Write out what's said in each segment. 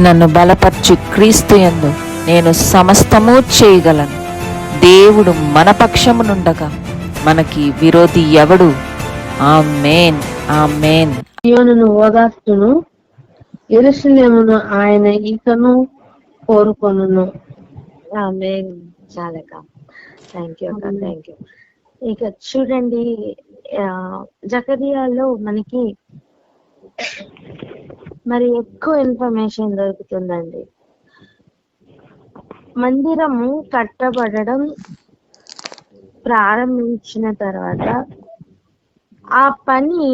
నన్ను బలపర్చు క్రీస్తు యందు నేను సమస్తము చేయగలను. దేవుడు మన పక్షమునుండగా మనకి విరోధి ఎవడు? ఆమేన్, ఆమేన్. సియోనును ఓదార్చును, యెరూషలేమును ఆయన ఈకను కోరుకొనును. ఆమేన్. చాలక థ్యాంక్ యూ అక్క, థ్యాంక్ యూ. ఇక చూడండి, జకర్యాలో మనకి మరి ఎక్కువ ఇన్ఫర్మేషన్ దొరుకుతుందండి. మందిరము కట్టబడడం ప్రారంభించిన తర్వాత ఆ పని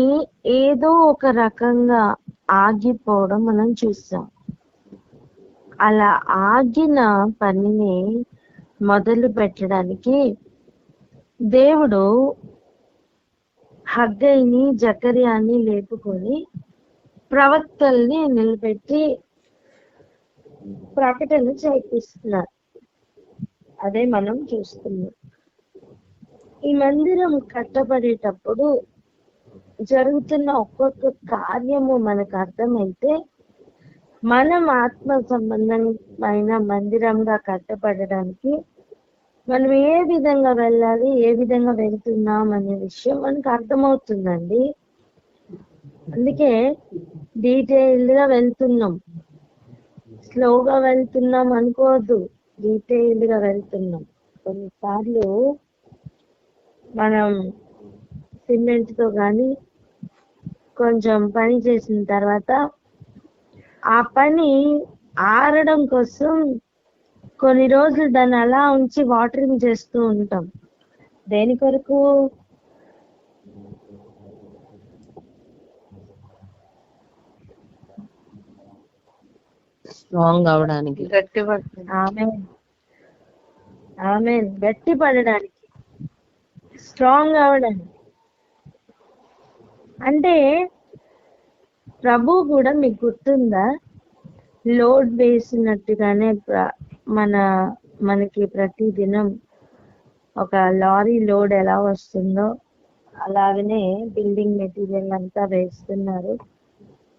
ఏదో ఒక రకంగా ఆగిపోవడం మనం చూస్తాం. అలా ఆగిన పనిని మొదలు పెట్టడానికి దేవుడు హగ్గయిని, జకర్యాని లేపుకొని ప్రవక్తల్ని నిలబెట్టి ప్రకటన చేపిస్తున్నారు. అదే మనం చూస్తున్నాం. ఈ మందిరం కట్టబడేటప్పుడు జరుగుతున్న ఒక్కొక్క కార్యము మనకు అర్థమైతే మనం ఆత్మ సంబంధమైన మందిరంగా కట్టబడడానికి మనం ఏ విధంగా వెళ్ళాలి, ఏ విధంగా వెళ్తున్నాం అనే విషయం మనకు అర్థమవుతుందండి. అందుకే డీటెయిల్డ్ గా వెళ్తున్నాం, స్లోగా వెళ్తున్నాం అనుకోవద్దు, డీటెయిల్డ్ గా వెళ్తున్నాం. కొన్నిసార్లు మనం సిమెంట్ తో కానీ కొంచెం పని చేసిన తర్వాత ఆ పని ఆరడం కోసం కొన్ని రోజులు దాన్ని అలా ఉంచి వాటరింగ్ చేస్తూ ఉంటాం. దేని కొరకు? స్ట్రాంగ్ అవడానికి, ఆమె గట్టి పడడానికి, స్ట్రాంగ్ అవడానికి. అంటే ప్రభు కూడా మీకు గుర్తుందా, లోడ్ వేసినట్టుగానే మనకి ప్రతి దినం ఒక లారీ లోడ్ ఎలా వస్తుందో అలాగనే బిల్డింగ్ మెటీరియల్ అంతా వేస్తున్నారు.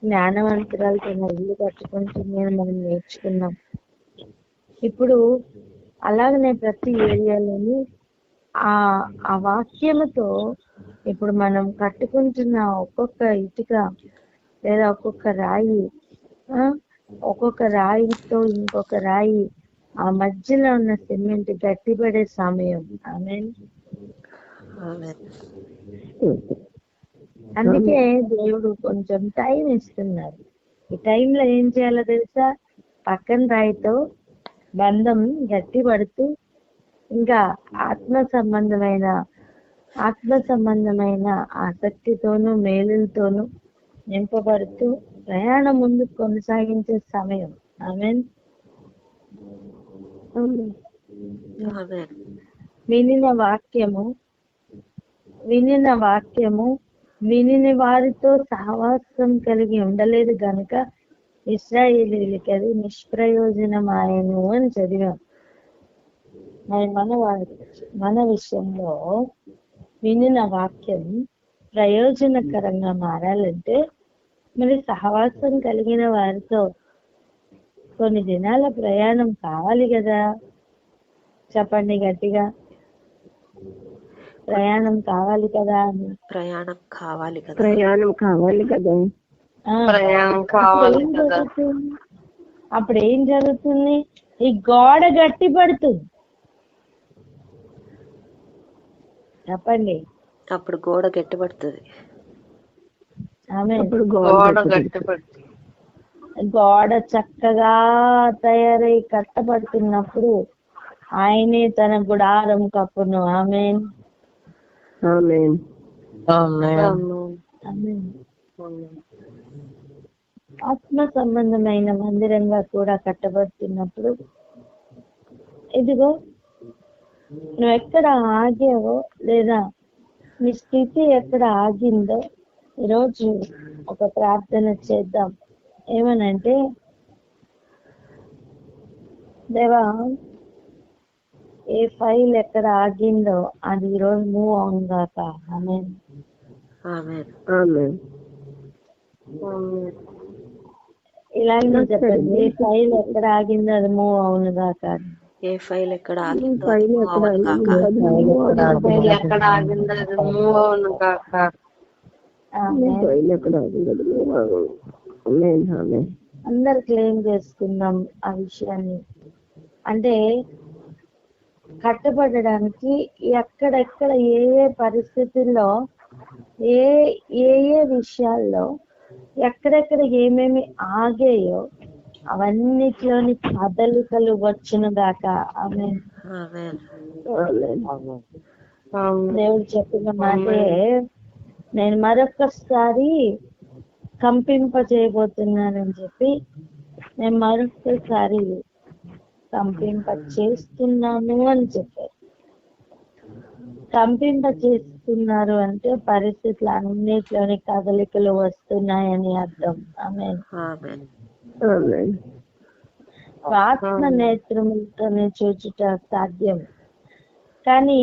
జ్ఞానవంతురాలు తన ఇల్లు కట్టుకుంటుంది అని మనం నేర్చుకున్నాం. ఇప్పుడు అలాగనే ప్రతి ఏరియాలోని ఆ వాక్యముతో ఇప్పుడు మనం కట్టుకుంటున్న ఒక్కొక్క ఇటుక లేదా ఒక్కొక్క రాయితో ఇంకొక రాయి ఆ మధ్యలో ఉన్న సిమెంట్ గట్టిపడే సమయం. ఆమేన్. అందుకే దేవుడు కొంచెం టైం ఇస్తున్నారు. ఈ టైంలో ఏం చేయాలో తెలుసా? పక్కన రాయితో బంధం గట్టి పడుతూ ఇంకా ఆత్మ సంబంధమైన ఆసక్తితోనూ మేలులతోనూ నింపబడుతూ ప్రయాణం ముందు కొనసాగించే సమయం. ఆమేన్. వినిన వాక్యము వినిన వారితో సహవాసం కలిగి ఉండలేదు గనుక ఇశ్రాయేలీయులకి అది నిష్ప్రయోజనమాయను అని చదివాం. మరి మన విషయంలో వినిన వాక్యం ప్రయోజనకరంగా మారాలంటే మరి సహవాసం కలిగిన వారితో కొన్ని దినాల ప్రయాణం కావాలి కదా. చెప్పండి గట్టిగా, ప్రయాణం కావాలి కదా అని. ప్రయాణం కావాలి కదా. అప్పుడు ఏం జరుగుతుంది? ఈ గోడ గట్టి పడుతుంది. చెప్పండి. అప్పుడు గోడ గట్టిపడుతుంది. గోడ చక్కగా తయారై కట్టబడుతున్నప్పుడు ఆయనే తన గుడారం కప్పును. ఆమేన్. ఆత్మ సంబంధమైన మందిరంగా కూడా కట్టబడుతున్నప్పుడు ఇదిగో నువ్వు ఎక్కడ ఆగావో లేదా నీ స్థితి ఎక్కడ ఆగిందో ఈరోజు ఒక ప్రార్థన చేద్దాం. ఏమనంటే, దేవా, ఏ ఫైల్ ఎక్కడ ఆగిందో అది ఈరోజు మూవ్ అవును గాక. ఆమేన్. ఇలాగే చెప్పండి. ఏ ఫైల్ ఎక్కడ ఆగిందో అది మూవ్ అవును కాక. ఏ ఫైల్ ఎక్కడ ఆగిందో ఫైల్ అది ఎక్కడ అవును కాక. ఫైల్ ఎక్కడ ఆగిందో అది మూవ్ అవును కాక. ఫైల్ ఎక్కడ అందరు క్లెయిమ్ చేసుకుందాం ఆ విషయాన్ని. అంటే కట్టబడడానికి ఎక్కడెక్కడ ఏ ఏ పరిస్థితుల్లో ఏ ఏ ఏ విషయాల్లో ఎక్కడెక్కడ ఏమేమి ఆగేయో అవన్నిట్లోని కదలికలు వచ్చును గాక. ఆమె ఆమేన్. దేవుడు చెప్పిన మాటే నేను మరొకసారి కంపింప చేయబోతున్నానని చెప్పి నేను మరొకసారి కంపింప చేస్తున్నాను అని చెప్పారు. కంపింప చేస్తున్నారు అంటే పరిస్థితులు అన్నిట్లోని కదలికలు వస్తున్నాయని అర్థం. ఆమేన్. ఆమేన్. ఆత్మ నేత్రములతోనే చూచుట సాధ్యం, కానీ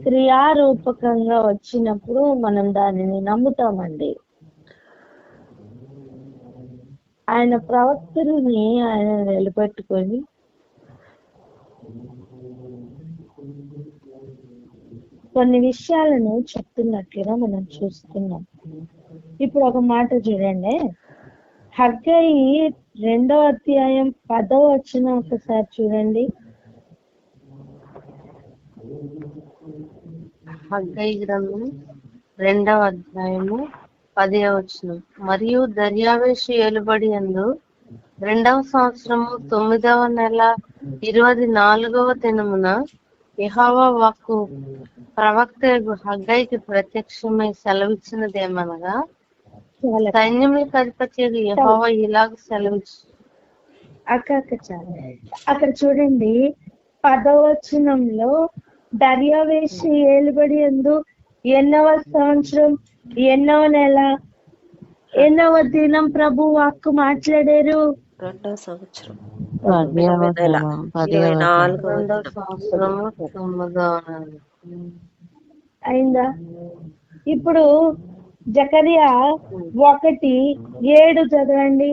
క్రియారూపకంగా వచ్చినప్పుడు మనం దానిని నమ్ముతామండి. ఆయన ప్రవక్తలని ఆయన నిలబెట్టుకొని కొన్ని విషయాలను చెప్తున్నట్లుగా మనం చూస్తున్నాం. ఇప్పుడు ఒక మాట చూడండి, హగ్గయి 2వ అధ్యాయం 10వ వచనం ఒకసారి చూడండి. హగ్గయి గ్రంథం 2వ అధ్యాయము 10వ వచనం. మరియు దర్యావేషు ఏలుబడి యందు 2వ సంవత్సరము 9వ నెల 24వ దినమున యెహోవా వాక్కు ప్రవక్త హగ్గయికి ప్రత్యక్షమై సెలవిచ్చినదేమనగా, సైన్యములకు అధిపతి యెహోవా ఇలాగ సెలవిచ్చు. అక్కడ చూడండి 10వ వచనంలో దర్యావేషు ఏలుబడి యందు ఎన్నవ సంవత్సరం ఎన్నవ నెల ఎన్నవ దినం ప్రభు వాక్కు మాట్లాడారు? 2వ సంవత్సరం 9వ నెల 24వ సంవత్సరము 9వ నెల. అయిందా? ఇప్పుడు జకరియా 1:7 చదవండి.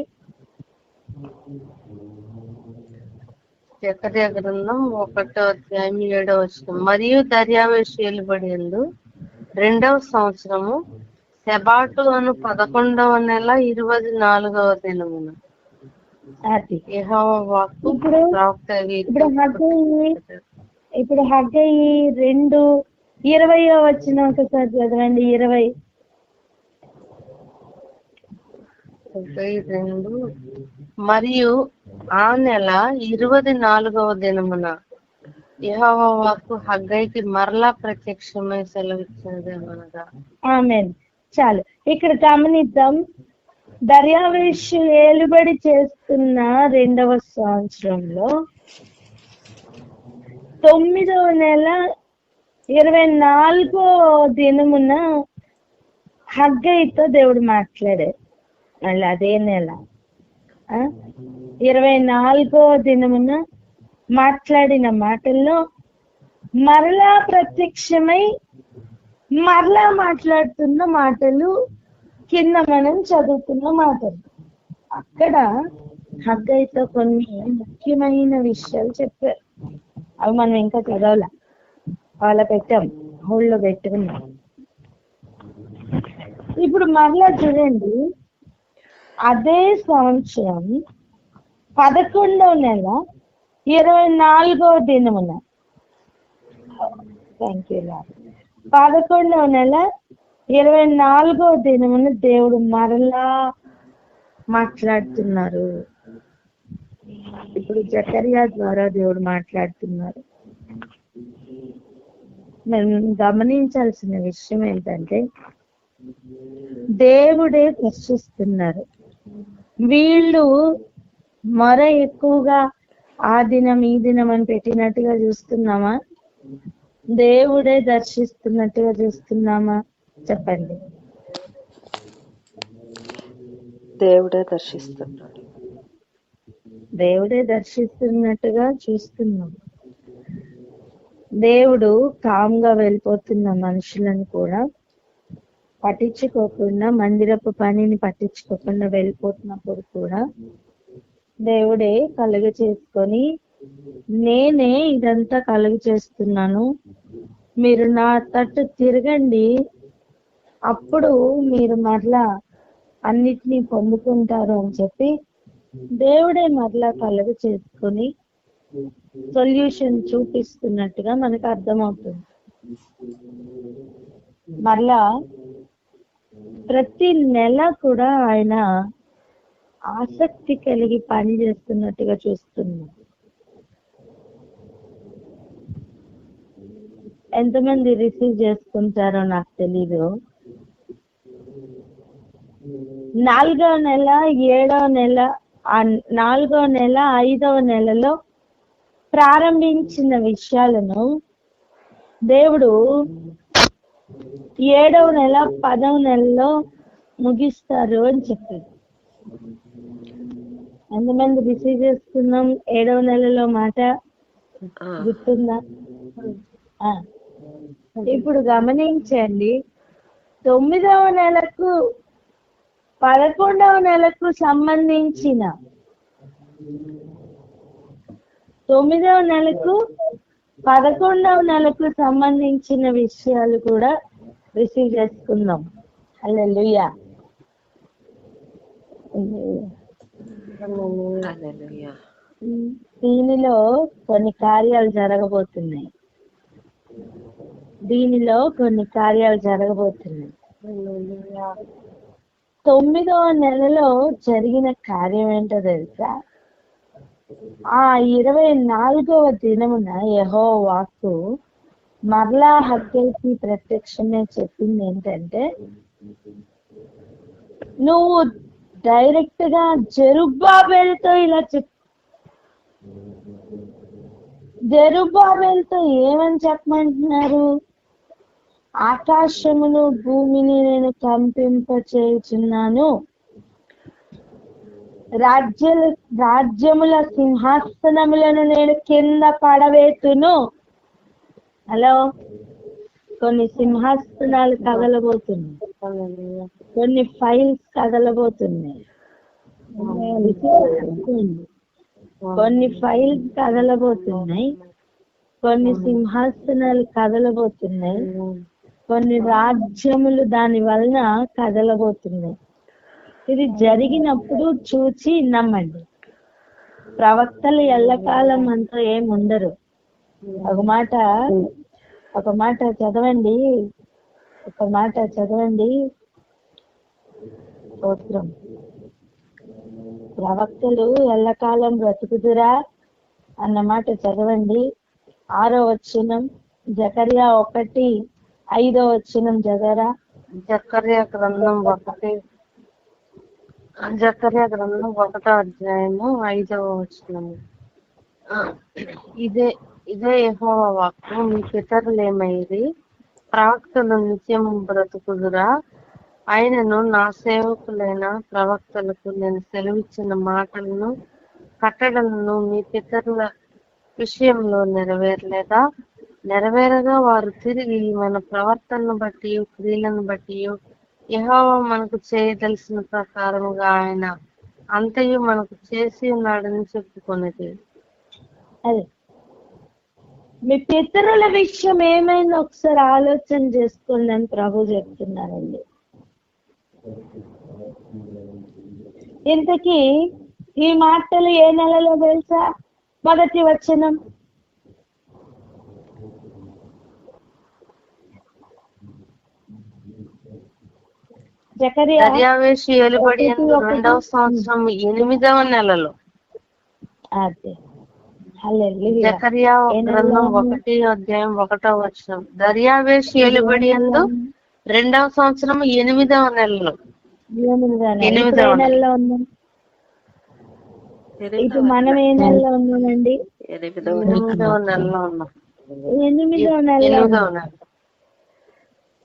జకర్యా గ్రంథం 1వ అధ్యాయం 7వ వచనం. మరియు దర్యావేషు ఏలుబడి యందు 2వ సంవత్సరము సెబాటు అను 11వ నెల 24వ దినమున యెహోవా వాక్కు ప్రవక్త ఇప్పుడు హగ్గయి 2:20 వచ్చిన ఒకసారి చదవండి. 20 2. మరియు ఆ నెల 24వ దినమున యెహోవా వాక్కు హగ్గయికి మరలా ప్రత్యక్షమై సెలవిచ్చినదేమనగా. ఆమేన్. చాలు, ఇక్కడ గమనిద్దాం. దర్యావేషు ఏలుబడి చేస్తున్న 2వ సంవత్సరంలో 9వ నెల 24వ దినమున హగ్గయితో దేవుడు మాట్లాడారు. మళ్ళీ అదే నెల 24వ దినమున మాట్లాడిన మాటల్లో మరలా ప్రత్యక్షమై మరలా మాట్లాడుతున్న మాటలు కింద మనం చదువుతున్న మాటలు. అక్కడ హగ్గయితో కొన్ని ముఖ్యమైన విషయాలు చెప్పారు. అవి మనం ఇంకా చదవలా, వాళ్ళ పెట్టాం, హోల్డ్లో పెట్టుకున్నాం. ఇప్పుడు మరలా చూడండి, అదే సంవత్సరం 11వ నెల 24వ దినమున 11వ నెల 24వ దినమున దేవుడు మరలా మాట్లాడుతున్నారు. ఇప్పుడు జకరియా ద్వారా దేవుడు మాట్లాడుతున్నారు. మనం గమనించాల్సిన విషయం ఏంటంటే దేవుడే దర్శిస్తున్నారు. వీళ్ళు మొర ఎక్కువగా ఆ దినం ఈ దినం అని పెట్టినట్టుగా చూస్తున్నామా? దేవుడే దర్శిస్తున్నట్టుగా చూస్తున్నామా? చెప్పండి. దేవుడే దర్శిస్తున్నాడు. దేవుడే దర్శిస్తున్నట్టుగా చూస్తున్నాం. దేవుడు కామ్గా వెళ్ళిపోతున్న మనుషులను కూడా పట్టించుకోకుండా, మందిరపు పనిని పట్టించుకోకుండా వెళ్ళిపోతున్నప్పుడు కూడా దేవుడే కలుగ చేసుకొని నేనే ఇదంతా కలుగ చేస్తున్నాను, మీరు నా తట్టు తిరగండి, అప్పుడు మీరు మరలా అన్నిటినీ పొందుకుంటారు అని చెప్పి దేవుడే మరలా కలుగ చేసుకొని సొల్యూషన్ చూపిస్తున్నట్టుగా మనకు అర్థమవుతుంది. మరలా ప్రతి నెల కూడా ఆయన ఆసక్తి కలిగి పని చేస్తున్నట్టుగా చూస్తున్నాం. ఎంతమంది రిసీవ్ చేసుకుంటారో నాకు తెలీదు. 4వ నెల, 7వ నెల, 4వ నెల, 5వ నెలలో ప్రారంభించిన విషయాలను దేవుడు 7వ నెల, 10వ నెలలో ముగిస్తారు అని చెప్పారు. ఎంతమంది రిసీవ్ చేసుకున్నాం 7వ నెలలో మాట గుర్తుందా? ఇప్పుడు గమనించండి, 9వ నెలకు 11వ నెలకు సంబంధించిన 9వ నెలకు 11వ నెలకు సంబంధించిన విషయాలు కూడా రిసీవ్ చేసుకుందాం. హల్లెలూయా. దీనిలో కొన్ని కార్యాలు జరగబోతున్నాయి. 9వ నెలలో జరిగిన కార్యం ఏంటో తెలుసా? ఆ 24వ దినమున యెహోవా వాక్కు మరలా హగ్గయికి ప్రత్యక్షమే చెప్పింది ఏంటంటే, నువ్వు డైరెక్ట్ గా జెరుబ్బాబెలుతో ఇలా జెరుబ్బాబెలుతో ఏమని చెప్పమంటున్నారు? ఆకాశమును భూమిని నేను కంపింప చేయుచున్నాను, రాజ్యముల సింహాసనములను నేను కింద పడవేతును. హలో, కొన్ని సింహాసనాలు కదలబోతున్నాయి, కొన్ని ఫైల్స్ కదలబోతున్నాయి, కొన్ని ఫైల్స్ కదలబోతున్నాయి, కొన్ని సింహాసనాలు కదలబోతున్నాయి, కొన్ని రాజ్యములు దాని వలన కదలబోతున్నాయి. ఇది జరిగినప్పుడు చూచి నమ్మండి. ప్రవక్తలు ఎల్లకాలం అంతా ఏముండరు. ఒక మాట చదవండి, స్తోత్రం. ప్రవక్తలు ఎల్లకాలం బ్రతుకుదురా అన్న మాట చదవండి. 6వ వచనం, జకర్యా 1:5 చదవరా? జకర్యా గ్రంథం 1వ అధ్యాయము 5వ వచనము. ఇదే యెహోవా వాక్కు, మీ పితరులేమైరి ప్రవక్తలు నిత్యము బ్రతుకుదురా? ఆయనను నా సేవకులైన ప్రవక్తలకు నేను సెలవిచ్చిన మాటలను కట్టడలను మీ పితరుల విషయంలో నెరవేరలేదా? నెరవేరగా వారు తిరిగి మన ప్రవర్తనను బట్టి క్రియలను బట్టి యెహోవా మనకు చేయదలిసిన ప్రకారముగా ఆయన అంతయు మనకు చేసి ఉన్నాడని చెప్పుకున్నది. అదే మీ పితరుల విషయం ఏమైందో ఒకసారి ఆలోచన చేసుకోండి అని ప్రభు చెప్తున్నారండి. ఇంతకీ ఈ మాటలు ఏ నెలలో తెలుసా? 1వ వచనం. దర్యావేషు ఏలుబడి 2వ సంవత్సరం 8వ నెలలో. అదే, హల్లెలూయా. జకర్యా గ్రంథం 1వ అధ్యాయం 1వ వచనం. దర్యావేషు ఏలుబడి 2వ సంవత్సరం 8వ నెలలో. 8వ నెలలో ఉన్నాం. ఇప్పుడు మనం ఏ నెలలో ఉన్నామండి? 8వ నెలలో ఉన్నాం. 8వ నెలలో.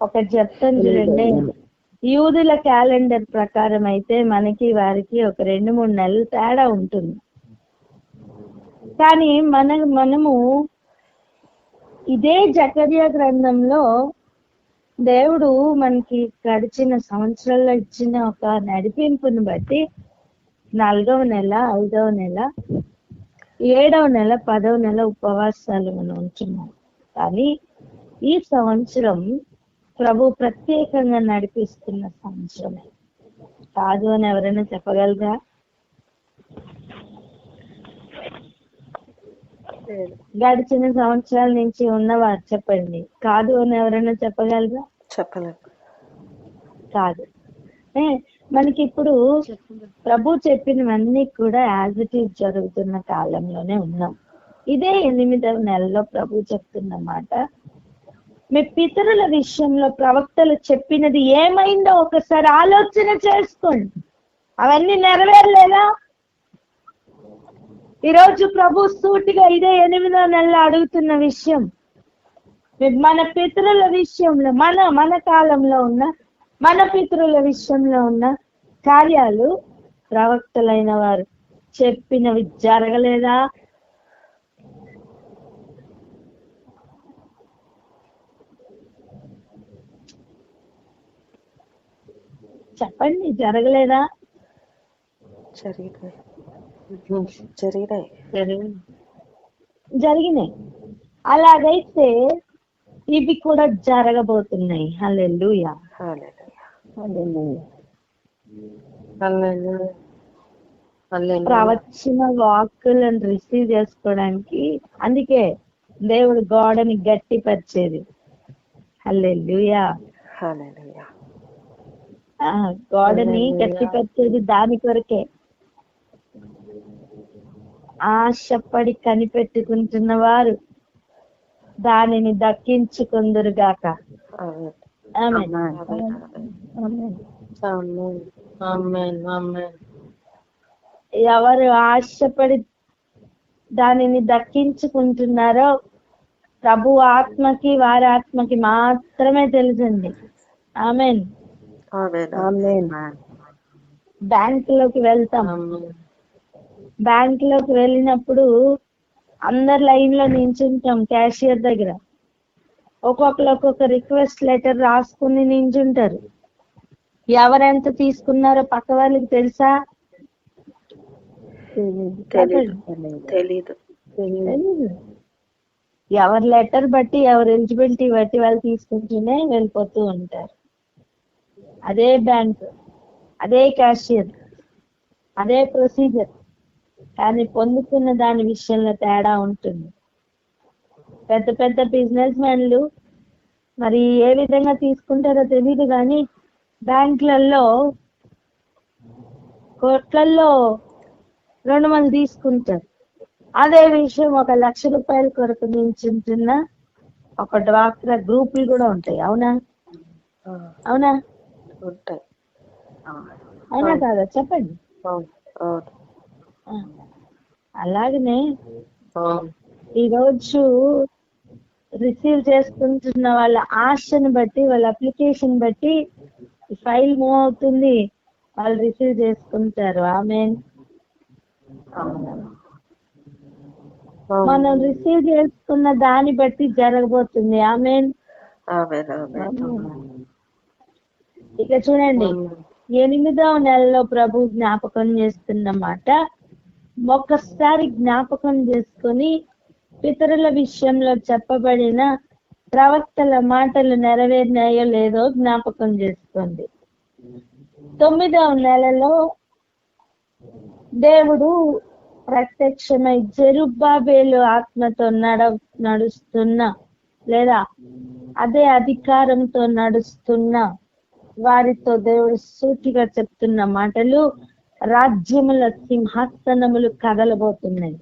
ఒకటి చెప్తాను చూడండి, యూదుల క్యాలెండర్ ప్రకారం అయితే మనకి వారికి ఒక 2-3 నెలలు తేడా ఉంటుంది. కానీ మనము ఇదే జకర్యా గ్రంథంలో దేవుడు మనకి గడిచిన సంవత్సరాల్లో ఇచ్చిన ఒక నడిపింపుని బట్టి 4వ నెల, 5వ నెల, 7వ నెల, 10వ నెల ఉపవాసాలు మనం ఉంటున్నాం. కానీ ఈ సంవత్సరం ప్రభు ప్రత్యేకంగా నడిపిస్తున్న సంవత్సరమే. కాదు అని ఎవరైనా చెప్పగలరా? గడిచిన సంవత్సరాల నుంచి ఉన్నవారు చెప్పండి. కాదు అని ఎవరైనా చెప్పగలరా? చెప్పలేదు. కాదు. మనకి ఇప్పుడు ప్రభు చెప్పినవన్నీ కూడా యాజ్ ఇట్ ఈజ్ జరుగుతున్న కాలంలోనే ఉన్నాం. ఇదే 8వ నెలలో ప్రభు చెప్తున్న మాట, మీ పితరుల విషయంలో ప్రవక్తలు చెప్పినది ఏమైందో ఒకసారి ఆలోచన చేసుకోండి. అవన్నీ నెరవేరలేదా? ఈరోజు ప్రభు సూటిగా ఇదే 8వ నెలలో అడుగుతున్న విషయం, మన పితరుల విషయంలో, మన కాలంలో ఉన్న మన పితరుల విషయంలో ఉన్న కార్యాలు ప్రవక్తలైన వారు చెప్పినవి జరగలేదా? చెప్పండి, జరగలేదా? జరిగినాయి. అలాగైతే ఇవి కూడా జరగబోతున్నాయి. హల్లెలూయా. ప్రవచన వాక్కులను రిసీవ్ చేసుకోవడానికి అందుకే దేవుడు గోడని గట్టిపరిచేది. హల్లెలూయా. గోడని గట్టిపరిచేది దాని కొరకే. ఆశపడి కనిపెట్టుకుంటున్న వారు దానిని దక్కించుకుందురుగాక. ఎవరు ఆశపడి దానిని దక్కించుకుంటున్నారో ప్రభు ఆత్మకి, వారి ఆత్మకి మాత్రమే తెలుసండి. ఆమేన్. బ్యాంకులోకి వెళ్తాం. బ్యాంకులోకి వెళ్ళినప్పుడు అందరు లైన్ లో నించుంటాం. క్యాషియర్ దగ్గర ఒక్కొక్కరు ఒక్కొక్క రిక్వెస్ట్ లెటర్ రాసుకుని నించుంటారు. ఎవరెంత తీసుకున్నారో పక్క వాళ్ళకి తెలుసా? తెలీదు. ఎవరి లెటర్ బట్టి, ఎవరి ఎలిజిబిలిటీ బట్టి వాళ్ళు తీసుకుంటూనే వెళ్ళిపోతూ ఉంటారు. అదే బ్యాంక్, అదే క్యాషియర్, అదే ప్రొసీజర్, కానీ పొందుతున్న దాని విషయంలో తేడా ఉంటుంది. పెద్ద పెద్ద బిజినెస్ మెన్లు మరి ఏ విధంగా తీసుకుంటారో తెలియదు, కానీ బ్యాంకులలో కోట్లల్లో రుణములు తీసుకుంటారు. అదే విషయం 1,00,000 రూపాయల కొరకు నించుంటున్న ఒక డ్వాక్రా గ్రూపులు కూడా ఉంటాయి. అవునా? అవునా? అవునా కాదా? చెప్పండి. అలాగనే ఈరోజు రిసీవ్ చేసుకుంటున్న వాళ్ళ ఆశను బట్టి, వాళ్ళ అప్లికేషన్ బట్టి ఫైల్ మూవ్ అవుతుంది, వాళ్ళు రిసీవ్ చేసుకుంటారు. ఆమేన్. మనం రిసీవ్ చేసుకున్న దాన్ని బట్టి జరగబోతుంది. ఆమేన్. ఇక చూడండి, 8వ నెలలో ప్రభు జ్ఞాపకం చేస్తున్నమాట ఒక్కసారి జ్ఞాపకం చేసుకుని పితరుల విషయంలో చెప్పబడిన ప్రవక్తల మాటలు నెరవేరినాయో లేదో జ్ఞాపకం చేసుకోండి. 9వ నెలలో దేవుడు ప్రత్యక్షమై జెరుబ్బాబేలు ఆత్మతో నడుస్తున్న లేదా అదే అధికారంతో నడుస్తున్న వారితో దేవుడు సూటిగా చెప్తున్న మాటలు, రాజ్యముల సింహాసనములు కదలబోతున్నాయి,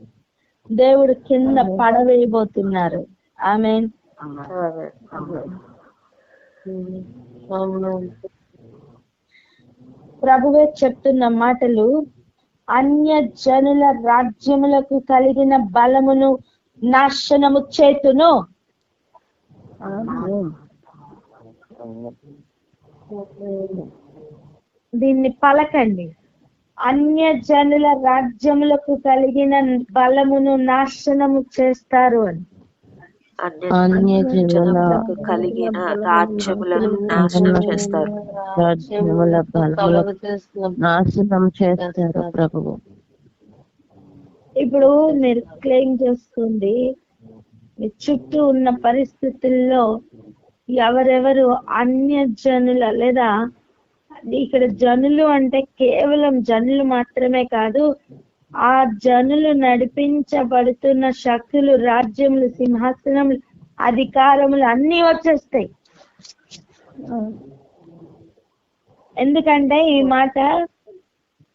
దేవుడు కింద పడవేయబోతున్నారు. ఆమేన్. ప్రభువే చెప్తున్న మాటలు, అన్య జనుల రాజ్యములకు కలిగిన బలమును నాశనము చేతును. దీన్ని పలకండి. అన్య జనుల రాజ్యములకు కలిగిన బలమును నాశనము చేస్తారు అని. అన్యజనులకు కలిగిన రాజ్యములను నాశనం చేస్తారు. కలుగు చేసిన నాశనం చేస్తారు ప్రభువు. ఇప్పుడు మీరు క్లెయిమ్ చేసుకోండి, మీ చుట్టూ ఉన్న పరిస్థితుల్లో ఎవరెవరు అన్యజనుల, లేదా ఇక్కడ జనులు అంటే కేవలం జనులు మాత్రమే కాదు, ఆ జనులు నడిపించబడుతున్న శక్తులు, రాజ్యములు, సింహాసనములు, అధికారములు అన్నీ వచ్చేస్తాయి. ఎందుకంటే ఈ మాట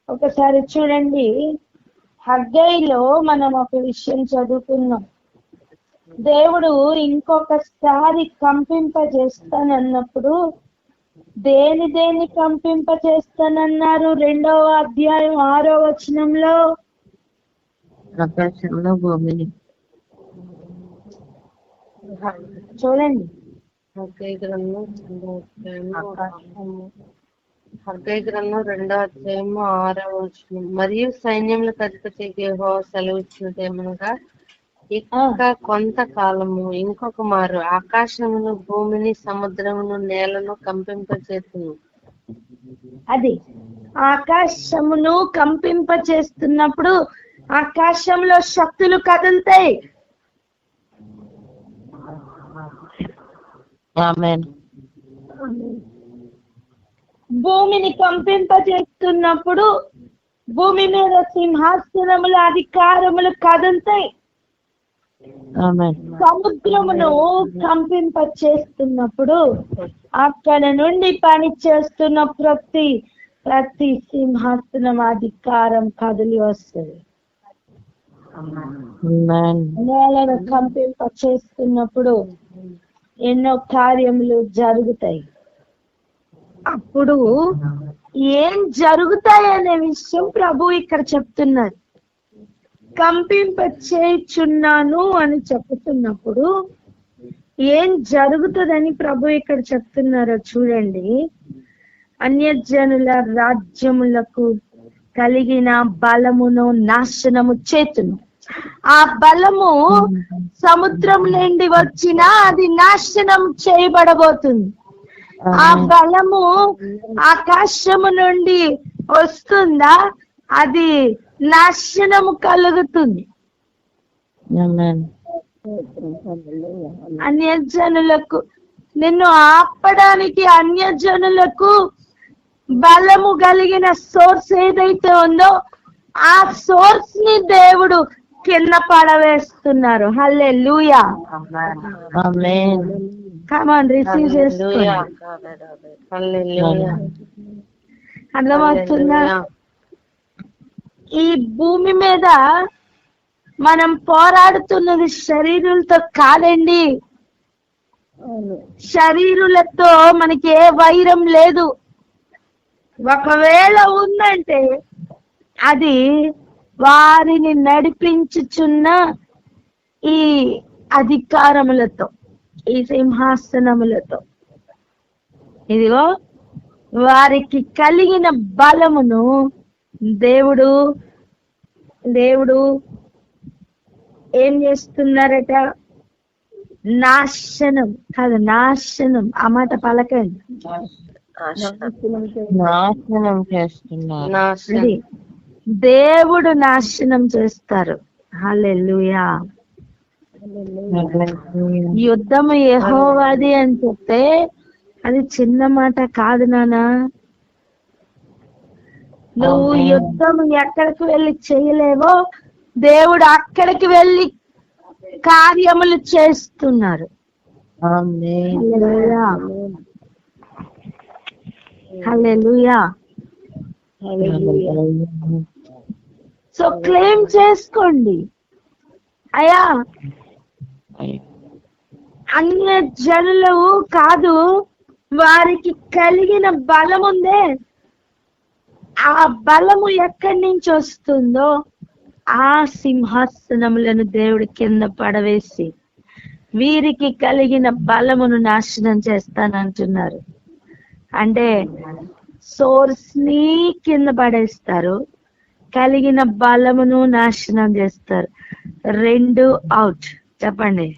ఒకసారి చూడండి, హగ్గయిలో మనం ఒక విషయం చదువుకున్నాం. దేవుడు ఇంకొకసారి కంపింపజేస్తానన్నప్పుడు దేని కంపింపజేస్తానన్నారు? 2వ అధ్యాయం 6వ వచనంలో ఆకాశంలో భూమిని. చూడండి. హగ్గయి గ్రంథం 2వ అధ్యాయము 6వ వచనం. మరియు సైన్యములకు అధిపతి యెహోవా సెలవిచ్చినదేమనగా, ఇంకా కొంతకాలము ఇంకొక మారు ఆకాశమును, భూమిని, సముద్రమును, నేలను కంపింపచేస్తును. అది ఆకాశమును కంపింపచేస్తున్నప్పుడు ఆకాశంలో శక్తులు కదులుతాయి. ఆమేన్. భూమిని కంపింపజేస్తున్నప్పుడు భూమి మీద సింహాసనముల అధికారములు కదులుతాయి. ఆమేన్. సముద్రమును కంపింప చేస్తున్నప్పుడు అక్కడ నుండి పని చేస్తున్న ప్రతి సింహాసనం అధికారం కదిలి వస్తుంది. ఆమేన్. నేలను కంపింప చేస్తున్నప్పుడు ఎన్నో కార్యములు జరుగుతాయి. అప్పుడు ఏం జరుగుతాయి అనే విషయం ప్రభు ఇక్కడ చెప్తున్నారు. కంపింప చేయుచున్నాను అని చెప్తున్నప్పుడు ఏం జరుగుతుందని ప్రభు ఇక్కడ చెప్తున్నారో చూడండి. అన్యజనుల రాజ్యములకు కలిగిన బలమును నాశనము చేతును. ఆ బలము సముద్రం నుండి వచ్చినా అది నాశనం చేయబడబోతుంది. ఆ బలము ఆకాశము నుండి వస్తుందా, అది నాశనము కలుగుతుంది. అన్యజనులకు నిన్ను ఆపడానికి అన్యజనులకు బలము కలిగిన సోర్స్ ఏదైతే ఉందో ఆ సోర్స్ ని దేవుడు కింద పడవేస్తున్నారు. హల్లెలూయా. ఆమేన్. కమ్ ఆన్, రిసీవ్ చేసుకోండి. అర్థమవుతుందా? ఈ భూమి మీద మనం పోరాడుతున్నది శరీరులతో కాదండి. శరీరులతో మనకి ఏ వైరం లేదు. ఒకవేళ ఉందంటే అది వారిని నడిపించుచున్న ఈ అధికారములతో, ఈ సింహాసనములతో. ఇదిగో వారికి కలిగిన బలమును దేవుడు ఏం చేస్తున్నారట? నాశనం కాదు, నాశనం. ఆ మాట పలకండి. నాశనం చేస్తున్నారు. అది దేవుడు నాశనం చేస్తారు. హల్లెలూయా. యుద్ధము యెహోవాది అని చెప్తే అది చిన్న మాట కాదు నానా. నువ్వు యుద్ధం ఎక్కడికి వెళ్ళి చేయలేవో దేవుడు అక్కడికి వెళ్ళి కార్యములు చేస్తున్నారు. హల్లెలూయా. హల్లెలూయా. సో క్లెయిమ్ చేసుకోండి. అయ్యా, అన్య జనులు కాదు, వారికి కలిగిన బలం ఉందే, ఆ బలము ఎక్కడి నుంచి వస్తుందో ఆ సింహాసనములను దేవుడి కింద పడవేసి వీరికి కలిగిన బలమును నాశనం చేస్తానంటున్నారు. అంటే సోర్స్ ని కింద పడేస్తారు, కలిగిన బలమును నాశనం చేస్తారు. 2 అవుట్. చెప్పండి.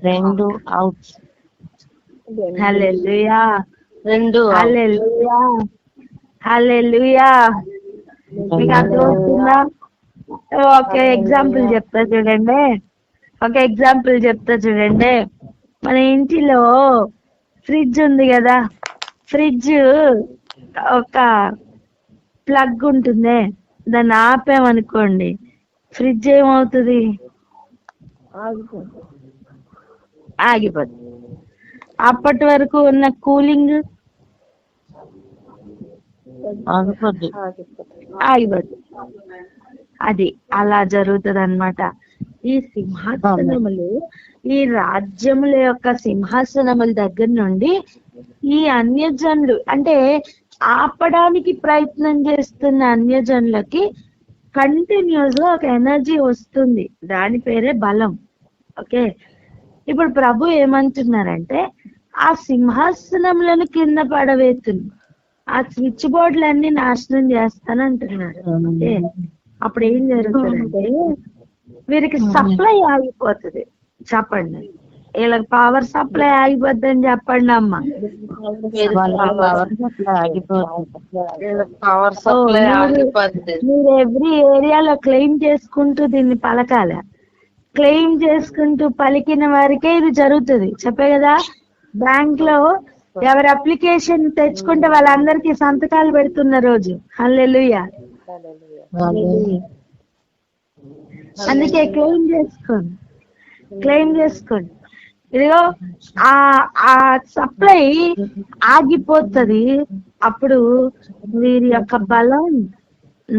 రెండు అవుట్. హల్లెలూయా, రెండు హల్లెలూయా, హల్లెలూయా. మీకు అర్థమవుతుందా? ఒక ఎగ్జాంపుల్ చెప్తా చూడండి. మన ఇంటిలో ఫ్రిడ్జ్ ఉంది కదా, ఫ్రిడ్జ్ ఒక ప్లగ్ ఉంటుంది, దాన్ని ఆపామనుకోండి ఫ్రిడ్జ్ ఏమవుతుంది? ఆగిపోతుంది. అప్పటి వరకు ఉన్న కూలింగ్ ఆగిపోద్ది. ఆగిపోతుంది. అది అలా జరుగుతుంది అన్నమాట. ఈ సింహాసనములు, ఈ రాజ్యముల యొక్క సింహాసనముల దగ్గర నుండి ఈ అన్యజనులు అంటే ఆపడానికి ప్రయత్నం చేస్తున్న అన్యజనులకి కంటిన్యూస్ గా ఒక ఎనర్జీ వస్తుంది, దాని పేరే బలం. ఓకే, ఇప్పుడు ప్రభు ఏమంటున్నారంటే ఆ సింహాసనములను కింద పడవేతును, ఆ స్విచ్ బోర్డులన్నీ నాశనం చేస్తానంటున్నారు. ఓకే, అప్పుడు ఏం జరుగుతుందంటే వీరికి సప్లై ఆగిపోతుంది. చెప్పండి, వీళ్ళకి పవర్ సప్లై ఆగిపోద్ది అని చెప్పండి అమ్మ. పవర్ సప్లై ఆగిపోద్ది. మీరు ఎవ్రీ ఏరియాలో క్లెయిమ్ చేసుకుంటూ దీన్ని పలకాల. క్లెయిమ్ చేసుకుంటూ పలికిన వారికే ఇది జరుగుతుంది. చెప్పే కదా, బ్యాంక్ లో ఎవరి అప్లికేషన్ తెచ్చుకుంటే వాళ్ళందరికీ సంతకాలు పెడుతున్న రోజు. హల్లెలూయా. అందుకే క్లెయిమ్ చేసుకోండి. ఇదిగో ఆ సప్లై ఆగిపోతుంది, అప్పుడు వీరి యొక్క బలం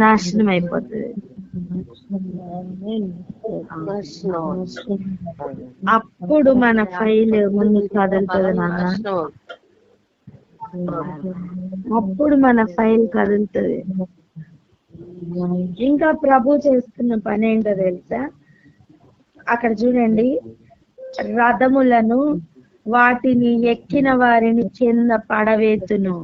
నాశనం అయిపోతుంది. అప్పుడు మన ఫైల్ ముందుకు కదులుతుంది నాన్న, అప్పుడు మన ఫైల్ కదులుతుంది. ఇంకా ప్రభు చేస్తున్న పని ఏంటో తెలుసా? అక్కడ చూడండి, రథములను వాటిని ఎక్కిన వారిని కింద పడవేతును.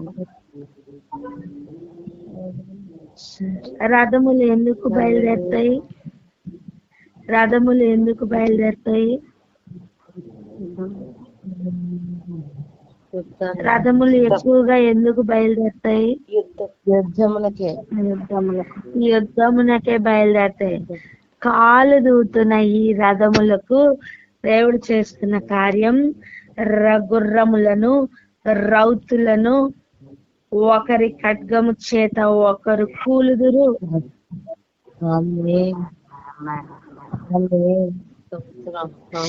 రథములు ఎందుకు బయలుదేరుతాయి? రథములు ఎక్కువగా ఎందుకు బయలుదేరుతాయి? యుద్ధమునకే బయలుదేరుతాయి. కాలు దూతున్న ఈ రథములకు దేవుడు చేస్తున్న కార్యం, గుర్రములను, రౌతులను ఒకరి ఖడ్గము చేత ఒకరు కూలుదురు.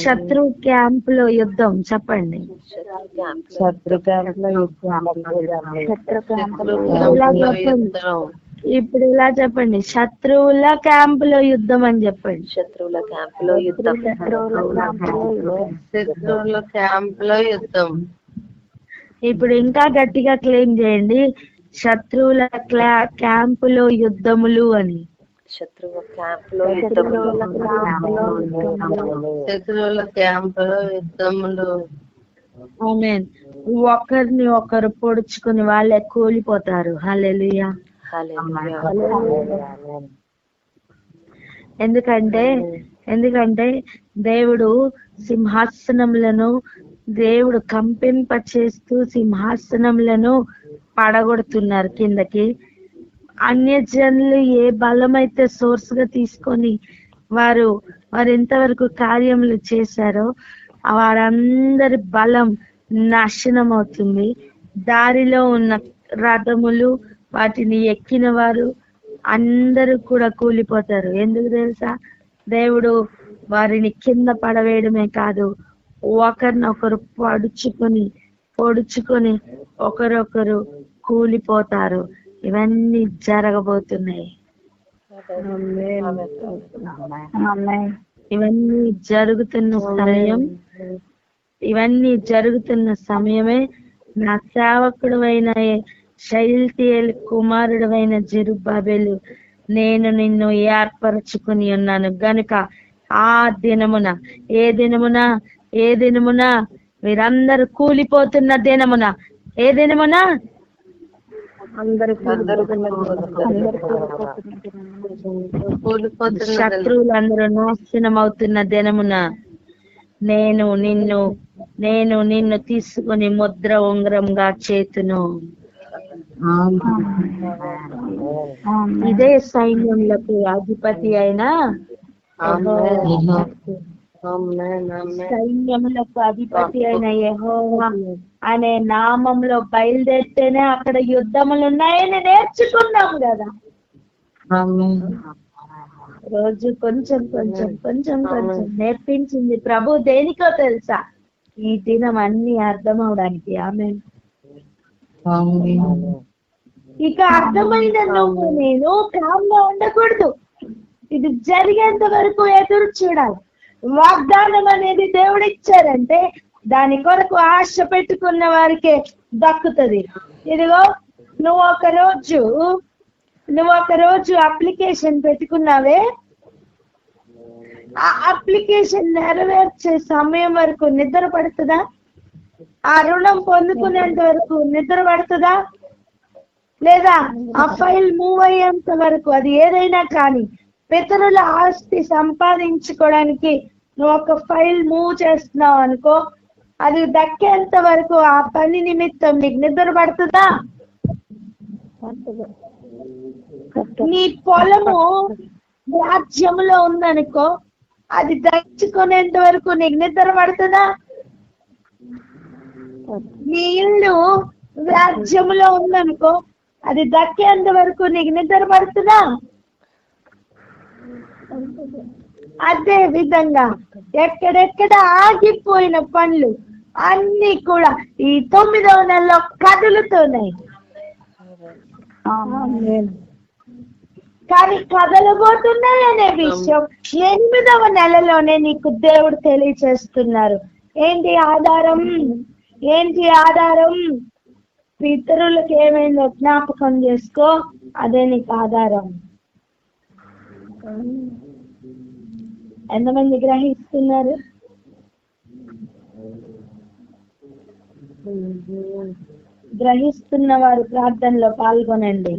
శత్రు క్యాంప్ లో యుద్ధం. చెప్పండి, ఇప్పుడు ఇలా చెప్పండి, శత్రువుల క్యాంప్ లో యుద్ధం అని చెప్పండి. శత్రువుల క్యాంప్ లో యుద్ధం. ఇప్పుడు ఇంకా గట్టిగా క్లెయిమ్ చేయండి, శత్రువుల క్యాంపులో యుద్ధములు అని. శత్రువుల క్యాంపులో యుద్ధములు. ఆమేన్. ఒకరిని ఒకరు పొడుచుకుని వాళ్ళే కూలిపోతారు. హల్లెలూయా. ఎందుకంటే దేవుడు సింహాసనములను దేవుడు కంపింప చేస్తూ సింహాసనములను పడగొడుతున్నారు కిందకి. అన్యజనులు ఏ బలమైతే సోర్స్ గా తీసుకొని వారు ఎంతవరకు కార్యములు చేశారో వారందరి బలం నాశనం అవుతుంది. దారిలో ఉన్న రథములు, వాటిని ఎక్కిన వారు అందరూ కూడా కూలిపోతారు. ఎందుకు తెలుసా? దేవుడు వారిని కింద పడవేయడమే కాదు, ఒకరినొకరు పొడుచుకొని ఒకరొకరు కూలిపోతారు. ఇవన్నీ జరగబోతున్నాయి. ఇవన్నీ జరుగుతున్న సమయమే నా సేవకుడు అయిన షయల్తీయేలు కుమారుడు అయిన జెరుబ్బాబెలు, నేను నిన్ను ఏర్పరచుకుని ఉన్నాను గనుక ఆ దినమున, ఏ దినమున మీరందరూ కూలిపోతున్న దినమున, ఏ దినమున శత్రువులందరూ నాశనం అవుతున్న దినమున నేను నిన్ను తీసుకుని ముద్ర ఉంగరంగా చేతును. ఇదే సైన్యములకు అధిపతి అయిన సైన్యములకు అధిపతి అయిన యెహోవా అనే నామంలో బయలుదేరితేనే అక్కడ యుద్ధములు ఉన్నాయని నేర్చుకున్నాం కదా. రోజు కొంచెం కొంచెం కొంచెం కొంచెం నేర్పించింది ప్రభు. దేనికో తెలుసా? ఈ దినం అన్ని అర్థం అవడానికి. ఆమేన్. ఇక అర్థమైన నువ్వు నేను కామ్గా ఉండకూడదు. ఇది జరిగేంత వరకు ఎదురు చూడాలి. వాగ్దానం అనేది దేవుడు ఇచ్చారంటే దాని కొరకు ఆశ పెట్టుకున్న వారికే దక్కుతుంది. ఇదిగో నువ్వు ఒక రోజు అప్లికేషన్ పెట్టుకున్నావే, ఆ అప్లికేషన్ నెరవేర్చే సమయం వరకు నిద్ర పడుతుందా? ఆ రుణం పొందుకునేంత వరకు నిద్ర పడుతుందా? లేదా ఆ ఫైల్ మూవ్ అయ్యేంత వరకు, అది ఏదైనా కానీ పితరుల ఆస్తి సంపాదించుకోవడానికి నువ్వు ఒక ఫైల్ మూవ్ చేస్తున్నావు అనుకో, అది దక్కేంత వరకు ఆ పని నిమిత్తం నీకు నిద్ర పడుతుందా? నీ పొలము రాజ్యంలో ఉందనుకో, అది దక్కించుకునేంత వరకు నీకు నిద్ర పడుతుందా? నీ ఇల్లు రాజ్యంలో ఉందనుకో, అది దక్కేంత వరకు నీకు నిద్ర పడుతుందా? అదే విధంగా ఎక్కడెక్కడ ఆగిపోయిన పనులు అన్ని కూడా ఈ 9వ నెలలో కదులుతున్నాయి. కానీ కదలబోతున్నాయి అనే విషయం 8వ నెలలోనే నీకు దేవుడు తెలియచేస్తున్నారు. ఏంటి ఆధారం? పితరులకు ఏమైందో జ్ఞాపకం చేసుకో, అదే నీకు ఆధారం. ఎంతమంది గ్రహిస్తున్నారు? గ్రహిస్తున్న వారు ప్రార్థనలో పాల్గొనండి.